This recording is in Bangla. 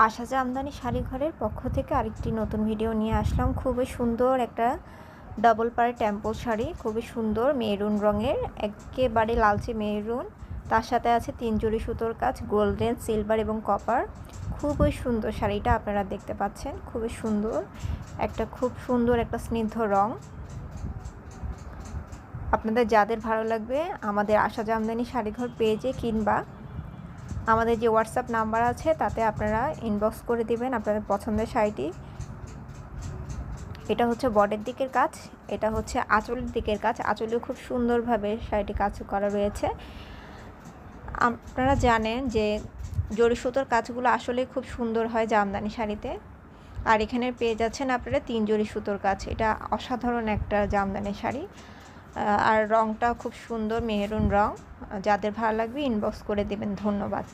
আশা জামদানি শাড়ি ঘরের পক্ষ থেকে আরেকটি নতুন ভিডিও নিয়ে আসলাম। খুবই সুন্দর একটা ডাবল পাড়ের টেম্পল শাড়ি, খুবই সুন্দর মেরুন রঙের, একেবারে লালচে মেরুন। তার সাথে আছে 3 জড়ি সুতোর কাজ, গোল্ডেন, সিলভার এবং কপার। খুবই সুন্দর শাড়িটা আপনারা দেখতে পাচ্ছেন, খুবই সুন্দর খুব সুন্দর একটা স্নিগ্ধ রং। আপনাদের যাদের ভালো লাগবে আমাদের আশা জামদানি শাড়িঘর পেজে কিংবা আমাদের যে হোয়াটসঅ্যাপ নাম্বার আছে তাতে আপনারা ইনবক্স করে দিবেন আপনাদের পছন্দের শাড়িটি। এটা হচ্ছে বডির দিকের কাজ, এটা হচ্ছে আঁচলের দিকের কাজ। আঁচলেও খুব সুন্দরভাবে শাড়িটি কাজ করা রয়েছে। আপনারা জানেন যে জরি সুতোর কাজগুলো আসলে খুব সুন্দর হয় জামদানি শাড়িতে। আর এখানে পেয়ে যাচ্ছেন আপনারা 3 জড়ি সুতোর কাজ। এটা অসাধারণ একটা জামদানি শাড়ি। আর রংটা খুব সুন্দর মেরুন রং। যাদের ভালো লাগবে ইনবক্স করে দেবেন। ধন্যবাদ।